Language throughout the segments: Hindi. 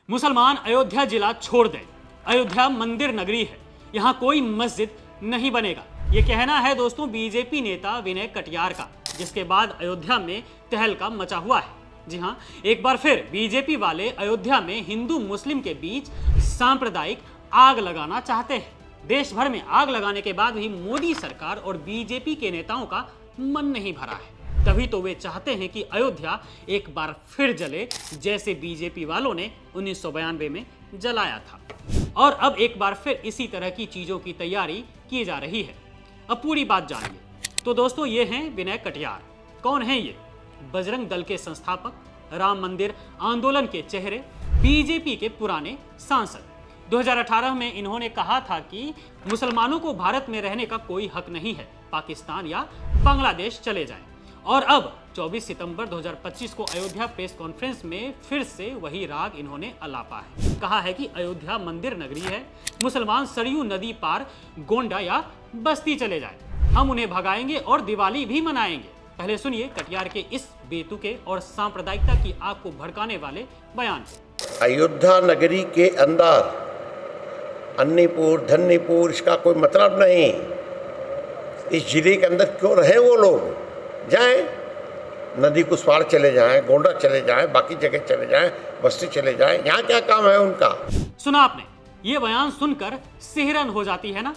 मुसलमान अयोध्या जिला छोड़ दें, अयोध्या मंदिर नगरी है, यहां कोई मस्जिद नहीं बनेगा। यह कहना है दोस्तों बीजेपी नेता विनय कटियार का, जिसके बाद अयोध्या में तहलका मचा हुआ है। जी हां, एक बार फिर बीजेपी वाले अयोध्या में हिंदू मुस्लिम के बीच सांप्रदायिक आग लगाना चाहते हैं। देश भर में आग लगाने के बाद भी मोदी सरकार और बीजेपी के नेताओं का मन नहीं भरा है। तभी तो वे चाहते हैं कि अयोध्या एक बार फिर जले, जैसे बीजेपी वालों ने 1992 में जलाया था। और अब एक बार फिर इसी तरह की चीजों की तैयारी की जा रही है। अब पूरी बात जानिए। तो दोस्तों ये हैं विनय कटियार। कौन है ये? बजरंग दल के संस्थापक, राम मंदिर आंदोलन के चेहरे, बीजेपी के पुराने सांसद। 2018 में इन्होंने कहा था कि मुसलमानों को भारत में रहने का कोई हक नहीं है, पाकिस्तान या बांग्लादेश चले जाएं। और अब 24 सितंबर 2025 को अयोध्या प्रेस कॉन्फ्रेंस में फिर से वही राग इन्होंने अलापा है। कहा है कि अयोध्या मंदिर नगरी है, मुसलमान सरयू नदी पार गोंडा या बस्ती चले जाएं, हम उन्हें भगाएंगे और दिवाली भी मनाएंगे। पहले सुनिए कटियार के इस बेतुके और सांप्रदायिकता की आग को भड़काने वाले बयान। अयोध्या नगरी के अंदर अन्नीपुर धन्नीपुर इसका कोई मतलब नहीं। इस जिले के अंदर क्यों रहे वो लोग? जाएं, नदी कुछ पार चले जाएं, गोंडा चले जाएं, बाकी जगह चले जाएं, बस्ती चले जाएं, यहाँ क्या काम है उनका? सुना आपने? ये बयान सुनकर सिहरन हो जाती है ना।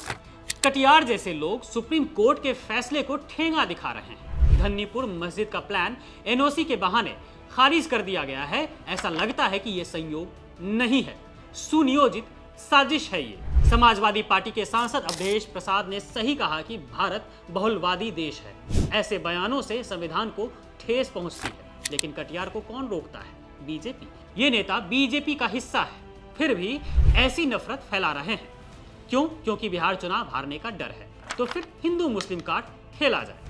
कटियार जैसे लोग सुप्रीम कोर्ट के फैसले को ठेंगा दिखा रहे हैं। धन्नीपुर मस्जिद का प्लान एनओसी के बहाने खारिज कर दिया गया है। ऐसा लगता है कि यह संयोग नहीं है, सुनियोजित साजिश है ये। समाजवादी पार्टी के सांसद अवधेश प्रसाद ने सही कहा कि भारत बहुलवादी देश है। ऐसे बयानों से संविधान को ठेस पहुंचती है, लेकिन कटियार को कौन रोकता है? बीजेपी। ये नेता बीजेपी का हिस्सा है, फिर भी ऐसी नफरत फैला रहे हैं। क्यों? क्योंकि बिहार चुनाव हारने का डर है। तो फिर हिंदू मुस्लिम कार्ड खेला जाए।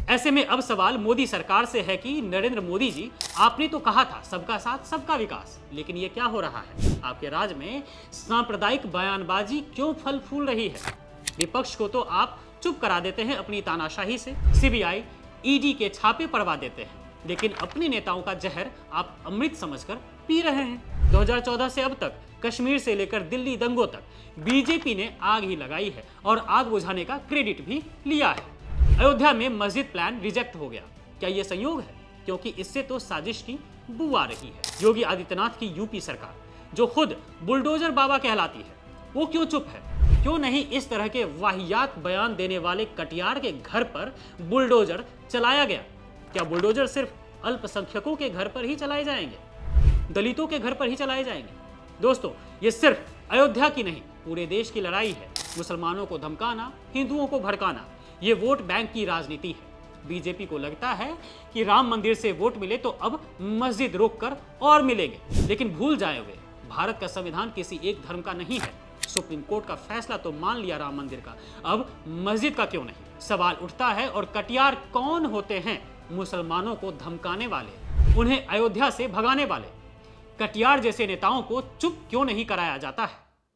ऐसे में अब सवाल मोदी सरकार से है कि नरेंद्र मोदी जी, आपने तो कहा था सबका साथ सबका विकास, लेकिन ये क्या हो रहा है? आपके राज में सांप्रदायिक बयानबाजी क्यों फल फूल रही है? विपक्ष को तो आप चुप करा देते हैं अपनी तानाशाही से, सीबीआई ईडी के छापे पड़वा देते हैं, लेकिन अपने नेताओं का जहर आप अमृत समझकर पी रहे हैं। 2014 से अब तक कश्मीर से लेकर दिल्ली दंगों तक बीजेपी ने आग ही लगाई है और आग बुझाने का क्रेडिट भी लिया है। अयोध्या में मस्जिद प्लान रिजेक्ट हो गया। क्या यह संयोग है? क्योंकि इससे तो साजिश की बू आ रही है। योगी आदित्यनाथ की यूपी सरकार, जो खुद बुलडोजर बाबा कहलाती है, वो क्यों चुप है? क्यों नहीं इस तरह के वाहियात बयान देने वाले कटियार के घर पर बुलडोजर चलाया गया? क्या बुलडोजर सिर्फ अल्पसंख्यकों के घर पर ही चलाए जाएंगे, दलितों के घर पर ही चलाए जाएंगे? दोस्तों, ये सिर्फ अयोध्या की नहीं, पूरे देश की लड़ाई है। मुसलमानों को धमकाना, हिंदुओं को भड़काना, ये वोट बैंक की राजनीति है। बीजेपी को लगता है कि राम मंदिर से वोट मिले तो अब मस्जिद रोककर और मिलेंगे, लेकिन भूल जाए वे, भारत का संविधान किसी एक धर्म का नहीं है। सुप्रीम कोर्ट का फैसला तो मान लिया राम मंदिर का, अब मस्जिद का क्यों नहीं? सवाल उठता है। और कटियार कौन होते हैं मुसलमानों को धमकाने वाले, उन्हें अयोध्या से भगाने वाले? कटियार जैसे नेताओं को चुप क्यों नहीं कराया जाता है?